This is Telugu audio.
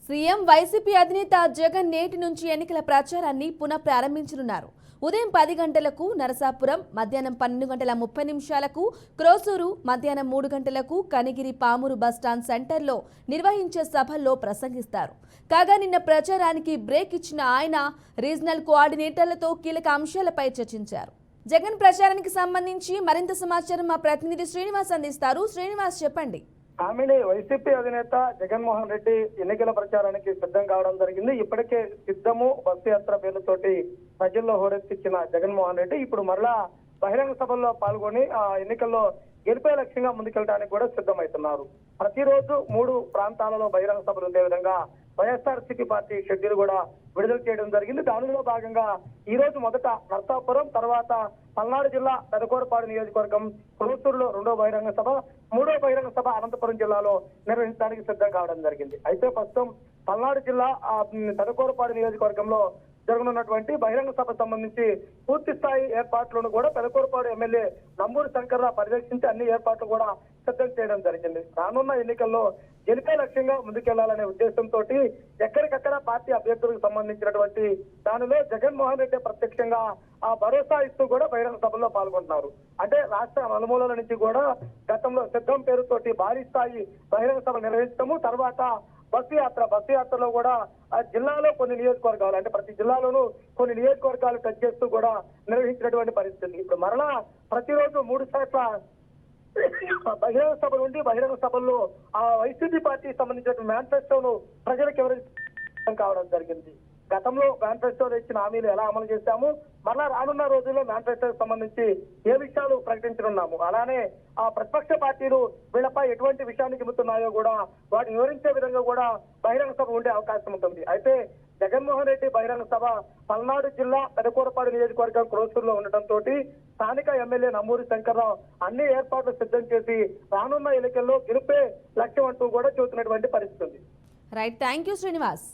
సీఎం వైసీపీ అధినేత జగన్ నేటి నుంచి ఎన్నికల ప్రచారాన్ని పునః ప్రారంభించనున్నారు. ఉదయం 10 గంటలకు నరసాపురం, మధ్యాహ్నం 12:30 క్రోసూరు, మధ్యాహ్నం 3 గంటలకు కనిగిరి పామూరు బస్టాండ్ సెంటర్లో నిర్వహించే సభల్లో ప్రసంగిస్తారు. కాగా నిన్న ప్రచారానికి బ్రేక్ ఇచ్చిన ఆయన రీజనల్ కోఆర్డినేటర్లతో కీలక అంశాలపై చర్చించారు. జగన్ ప్రచారానికి సంబంధించి మరింత సమాచారం మా ప్రతినిధి శ్రీనివాస్ అందిస్తారు. శ్రీనివాస్, చెప్పండి. ఆమెని వైసీపీ అధినేత జగన్మోహన్ రెడ్డి ఎన్నికల ప్రచారానికి సిద్ధం కావడం జరిగింది. ఇప్పటికే సిద్ధము బస్సు యాత్ర పేర్లతోటి ప్రజల్లో హోరెత్తిచ్చిన జగన్మోహన్ రెడ్డి ఇప్పుడు మరలా బహిరంగ సభల్లో పాల్గొని ఆ ఎన్నికల్లో గెలిపే లక్ష్యంగా ముందుకెళ్ళడానికి కూడా సిద్ధమవుతున్నారు. ప్రతిరోజు 3 ప్రాంతాలలో బహిరంగ సభలు ఉండే విధంగా వైఎస్ఆర్సీపీ పార్టీ షెడ్యూల్ కూడా విడుదల చేయడం జరిగింది. దానిలో భాగంగా ఈ రోజు మొదట నర్సాపురం, తర్వాత పల్నాడు జిల్లా పెదకూరపాడు నియోజకవర్గం క్రోసూరులో 2వ బహిరంగ సభ, 3వ బహిరంగ సభ అనంతపురం జిల్లాలో నిర్వహించడానికి సిద్ధం కావడం జరిగింది. అయితే ప్రస్తుతం పల్నాడు జిల్లా పెదకూరపాడు నియోజకవర్గంలో జరగనున్నటువంటి బహిరంగ సభ సంబంధించి పూర్తి స్థాయి ఏర్పాట్లను కూడా పెదకూరపాడు ఎమ్మెల్యే నంబూరి శంకర్రావు పర్యవేక్షించి అన్ని ఏర్పాట్లు కూడా సిద్ధం చేయడం జరిగింది. రానున్న ఎన్నికల్లో గెలిపే లక్ష్యంగా ముందుకెళ్లాలనే ఉద్దేశంతో ఎక్కడికక్కడ పార్టీ అభ్యర్థులకు సంబంధించినటువంటి దానిలో జగన్మోహన్ రెడ్డి ప్రత్యక్షంగా ఆ భరోసా ఇస్తూ కూడా బహిరంగ సభల్లో పాల్గొంటున్నారు. అంటే రాష్ట్ర నలుమూలల నుంచి కూడా గతంలో సిద్ధం పేరుతోటి భారీ స్థాయి బహిరంగ సభ నిర్వహించడము, తర్వాత బస్సు యాత్రలో కూడా ఆ జిల్లాలో కొన్ని నియోజకవర్గాలు, అంటే ప్రతి జిల్లాలోనూ కొన్ని నియోజకవర్గాలు టచ్ చేస్తూ కూడా నిర్వహించినటువంటి పరిస్థితి. ఇప్పుడు మరలా ప్రతిరోజు 3 సార్ల బహిరంగ సభ నుండి బహిరంగ సభల్లో ఆ వైసీపీ పార్టీకి సంబంధించిన మేనిఫెస్టోను ప్రజలకు ఎవరైతే కావడం జరిగింది. గతంలో మేనిఫెస్టోలో ఇచ్చిన హామీలు ఎలా అమలు చేశాము, మరలా రానున్న రోజుల్లో మేనిఫెస్టోకి సంబంధించి ఏ విషయాలు ప్రకటించనున్నాము, అలానే ఆ ప్రతిపక్ష పార్టీలు వీళ్లపై ఎటువంటి విషయాన్ని చెబుతున్నాయో కూడా వాటిని వివరించే విధంగా కూడా బహిరంగ సభ ఉండే అవకాశం ఉంటుంది. అయితే జగన్మోహన్ రెడ్డి బహిరంగ సభ పల్నాడు జిల్లా పెదకూరపాడు నియోజకవర్గం క్రోసూరులో ఉండటంతో స్థానిక ఎమ్మెల్యే నంబూరి శంకర్రావు అన్ని ఏర్పాట్లు సిద్ధం చేసి రానున్న ఎన్నికల్లో గెలిపే లక్ష్యం అంటూ కూడా చూస్తున్నటువంటి పరిస్థితి ఉంది. Right, thank you Srinivas.